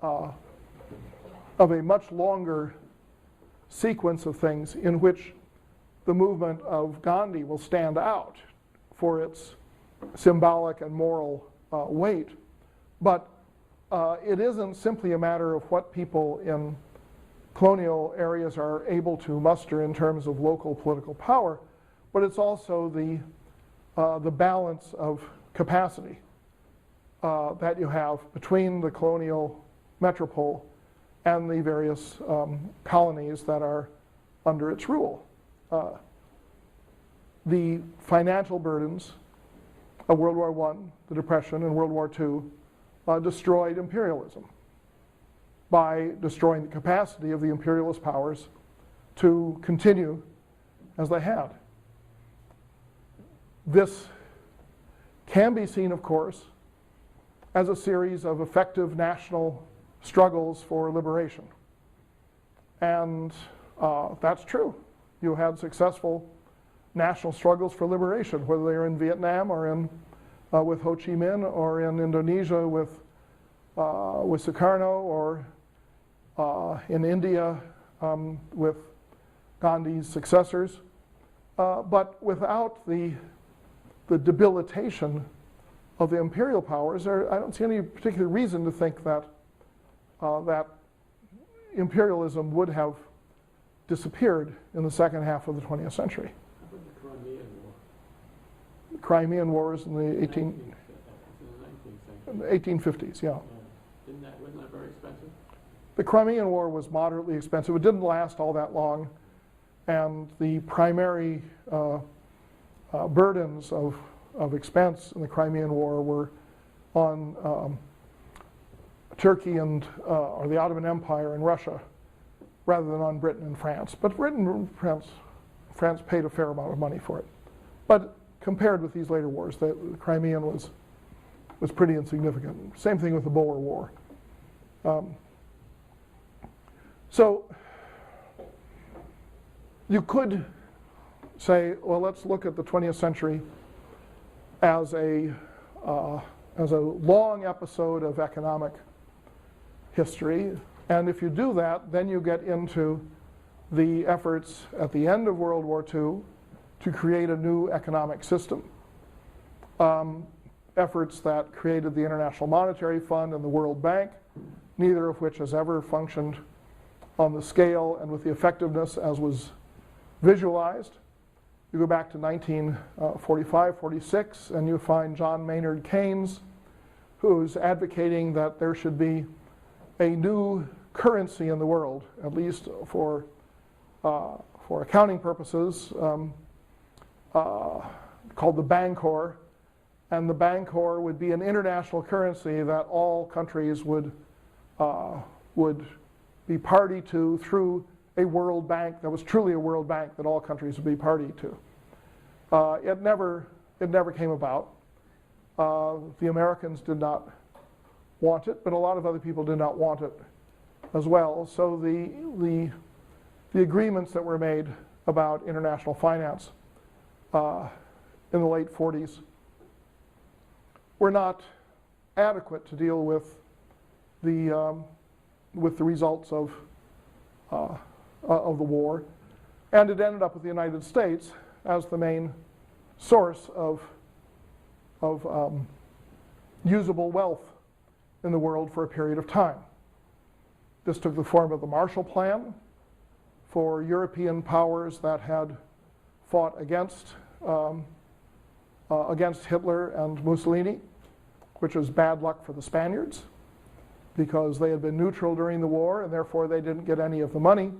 Speaker 1: a much longer sequence of things in which the movement of Gandhi will stand out for its symbolic and moral weight. But it isn't simply a matter of what people in colonial areas are able to muster in terms of local political power, but it's also the balance of capacity that you have between the colonial metropole and the various colonies that are under its rule. The financial burdens of World War I, the Depression, and World War II destroyed imperialism by destroying the capacity of the imperialist powers to continue as they had. This can be seen, of course, as a series of effective national struggles for liberation. And that's true. You had successful national struggles for liberation, whether they're in Vietnam or in with Ho Chi Minh, or in Indonesia with Sukarno, or in India with Gandhi's successors, but without the debilitation of the imperial powers, I don't see any particular reason to think that that imperialism would have disappeared in the second half of the 20th century.
Speaker 2: How about the Crimean War?
Speaker 1: The Crimean Wars in the
Speaker 2: It's in the 19th century.
Speaker 1: 1850s, yeah.
Speaker 2: Wasn't that very expensive?
Speaker 1: The Crimean War was moderately expensive. It didn't last all that long, and the primary burdens of expense in the Crimean War were on Turkey and or the Ottoman Empire and Russia, rather than on Britain and France. But Britain and France paid a fair amount of money for it. But compared with these later wars, the Crimean was pretty insignificant. Same thing with the Boer War. So you could say, well, let's look at the 20th century as a long episode of economic history. And if you do that, then you get into the efforts at the end of World War II to create a new economic system. Efforts that created the International Monetary Fund and the World Bank, neither of which has ever functioned on the scale and with the effectiveness as was visualized. You go back to 1945, 46, and you find John Maynard Keynes, who's advocating that there should be a new currency in the world, at least for accounting purposes, called the Bancor. And the Bancor would be an international currency that all countries would be party to through a world bank that was truly a world bank that all countries would be party to. It never came about. The Americans did not want it, but a lot of other people did not want it as well. So the agreements that were made about international finance in the late 40s were not adequate to deal with the results of the war, and it ended up with the United States as the main source of usable wealth in the world for a period of time. This took the form of the Marshall Plan for European powers that had fought against Hitler and Mussolini, which was bad luck for the Spaniards because they had been neutral during the war and therefore they didn't get any of the money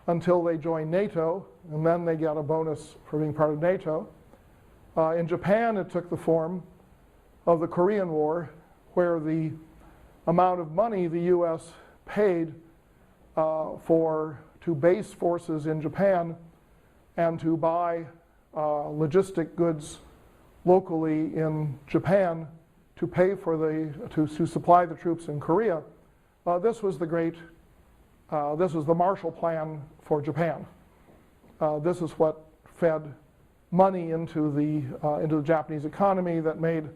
Speaker 1: until they joined NATO, and then they got a bonus for being part of NATO. In Japan, it took the form of the Korean War, where the amount of money the U.S. paid to base forces in Japan and to buy logistic goods locally in Japan to pay for to supply the troops in Korea. This was the Marshall Plan for Japan. This is what fed money into the Japanese economy that made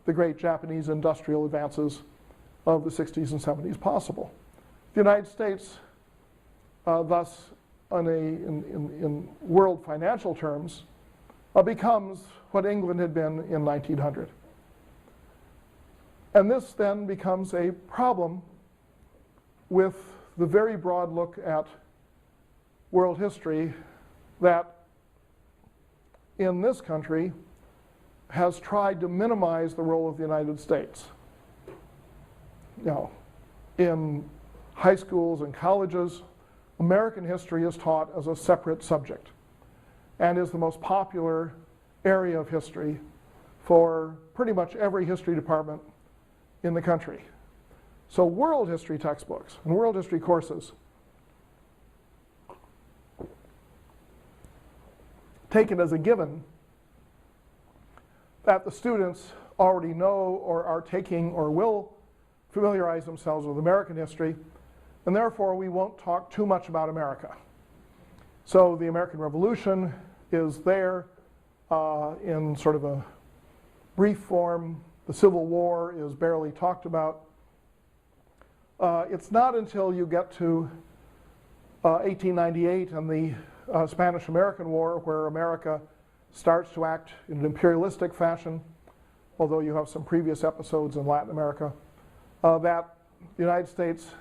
Speaker 1: the great Japanese industrial advances of the 60s and 70s possible. The United States, thus, in world financial terms, becomes what England had been in 1900. And this then becomes a problem with the very broad look at world history that in this country has tried to minimize the role of the United States. In high schools and colleges, American history is taught as a separate subject and is the most popular area of history for pretty much every history department in the country. So world history textbooks and world history courses take it as a given that the students already know or are taking or will familiarize themselves with American history, and therefore we won't talk too much about America. So the American Revolution is there in sort of a brief form. The Civil War is barely talked about. It's not until you get to 1898 and the Spanish-American War where America starts to act in an imperialistic fashion, although you have some previous episodes in Latin America, that the United States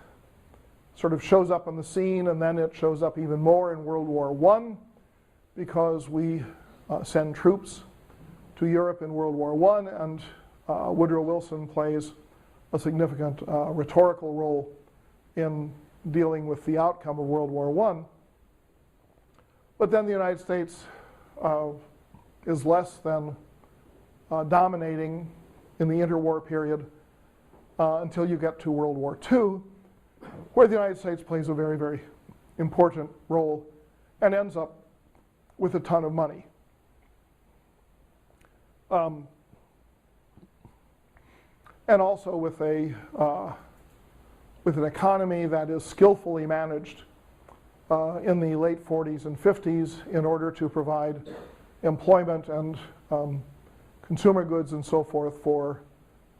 Speaker 1: sort of shows up on the scene, and then it shows up even more in World War I because we send troops to Europe in World War I, and Woodrow Wilson plays a significant rhetorical role in dealing with the outcome of World War I. But then the United States is less than dominating in the interwar period until you get to World War II, where the United States plays a very, very important role and ends up with a ton of money. And also with an economy that is skillfully managed in the late 40s and 50s in order to provide employment and consumer goods and so forth for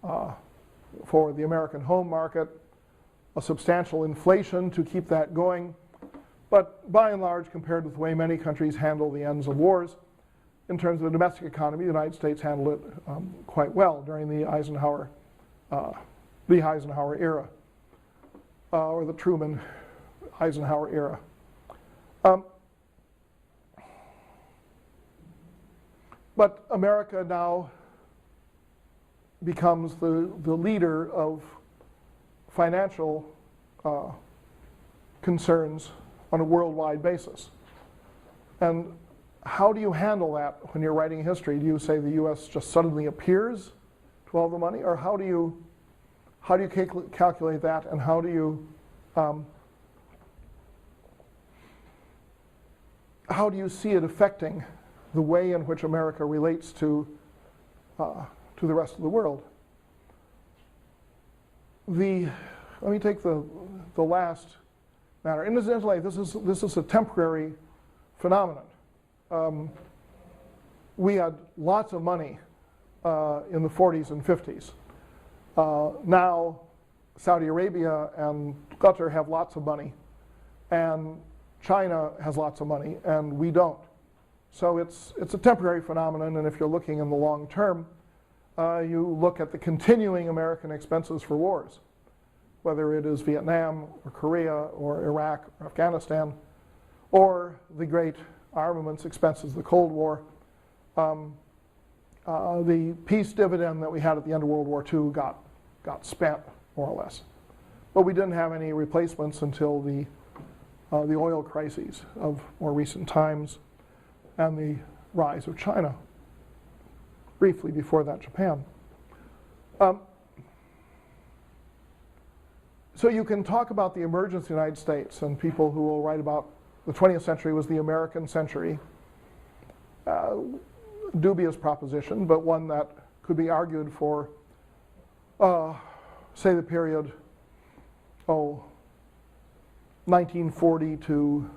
Speaker 1: the American home market, a substantial inflation to keep that going. But by and large, compared with the way many countries handle the ends of wars, in terms of the domestic economy, the United States handled it quite well during the Eisenhower era, or the Truman-Eisenhower era. But America now becomes the leader of financial concerns on a worldwide basis. And how do you handle that when you're writing history? Do you say the U.S. just suddenly appears to all the money, or how do you calculate that, and how do you see it affecting the way in which America relates to the rest of the world? Let me take the last matter. Incidentally, this is a temporary phenomenon. We had lots of money in the 40s and 50s. Now, Saudi Arabia and Qatar have lots of money, and China has lots of money, and we don't. So it's a temporary phenomenon, and if you're looking in the long term, you look at the continuing American expenses for wars, whether it is Vietnam or Korea or Iraq or Afghanistan, or the great armaments expenses, the Cold War. The peace dividend that we had at the end of World War II got spent, more or less. But we didn't have any replacements until the oil crises of more recent times and the rise of China. Briefly before that, Japan. So you can talk about the emergence of the United States, and people who will write about the 20th century was the American century. Dubious proposition, but one that could be argued for, say, the period 1940 to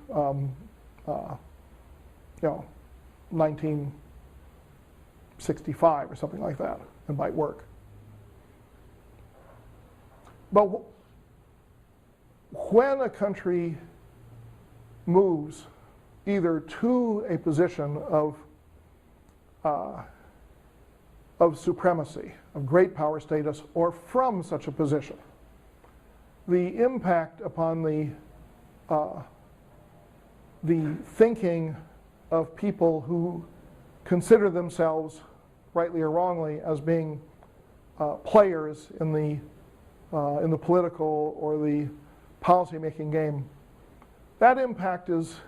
Speaker 1: 1965 or something like that. It might work. But when a country moves either to a position of supremacy, of great power status, or from such a position, the impact upon the thinking of people who consider themselves, rightly or wrongly, as being players in the political or the policy-making game, that impact is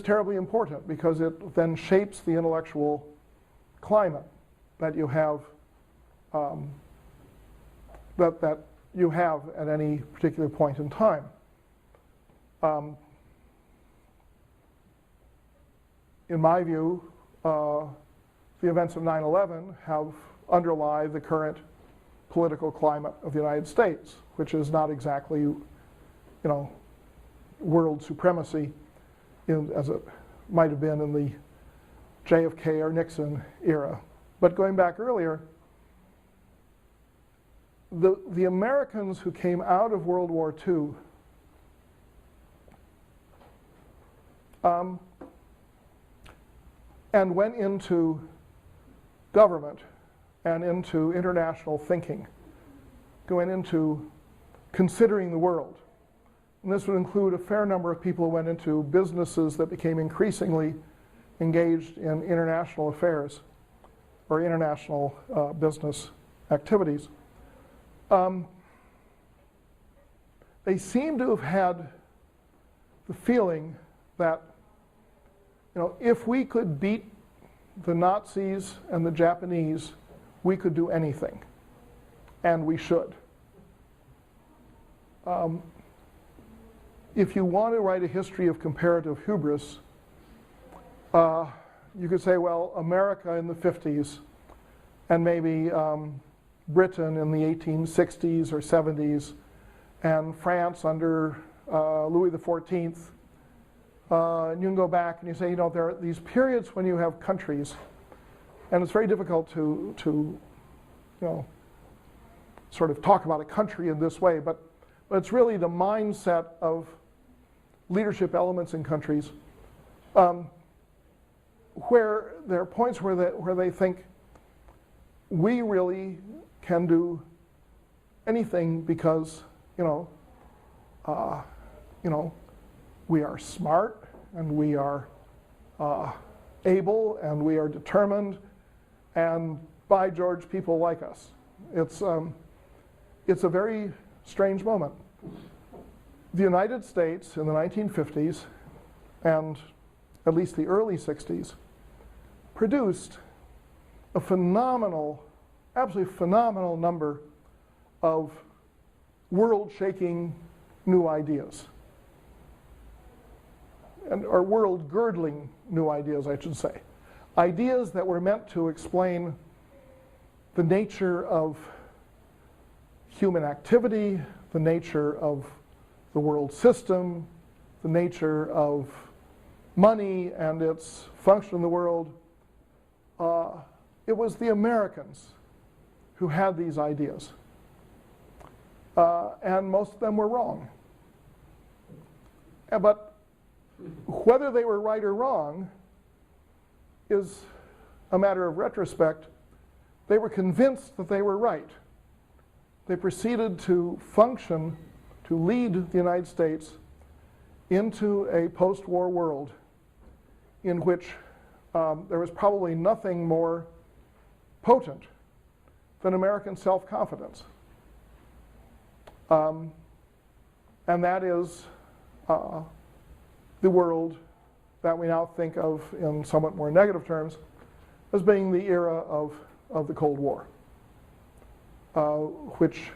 Speaker 1: terribly important, because it then shapes the intellectual climate that you have that you have at any particular point in time. In my view, the events of 9/11 have underlie the current political climate of the United States, which is not exactly, world supremacy as it might have been in the JFK or Nixon era. But going back earlier, the Americans who came out of World War II and went into government and into international thinking, going into considering the world. And this would include a fair number of people who went into businesses that became increasingly engaged in international affairs or international business activities. They seem to have had the feeling that, if we could beat the Nazis and the Japanese, we could do anything, and we should. If you want to write a history of comparative hubris, you could say, well, America in the 50s, and maybe Britain in the 1860s or 70s, and France under Louis XIV. And you can go back and you say, there are these periods when you have countries, and it's very difficult to sort of talk about a country in this way, but it's really the mindset of leadership elements in countries, where there are points where they think we really can do anything because we are smart and we are able and we are determined, and by George, people like us. It's a very strange moment. The United States in the 1950s and at least the early 60s produced a phenomenal, absolutely phenomenal number of world-shaking new ideas, or world-girdling new ideas, I should say. Ideas that were meant to explain the nature of human activity, the nature of the world system, the nature of money and its function in the world. It was the Americans who had these ideas. And most of them were wrong. But whether they were right or wrong is a matter of retrospect. They were convinced that they were right. They proceeded to function, to lead the United States into a post-war world in which there was probably nothing more potent than American self-confidence. And that is the world that we now think of in somewhat more negative terms as being the era of the Cold War, which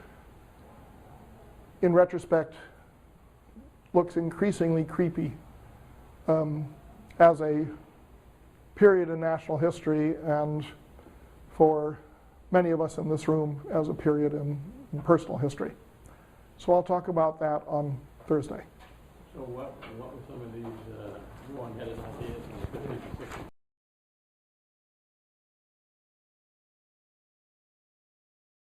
Speaker 1: in retrospect looks increasingly creepy as a period in national history, and for many of us in this room as a period in personal history. So I'll talk about that on Thursday.
Speaker 2: So what were some of these wrong-headed ideas in the 50s and 60s?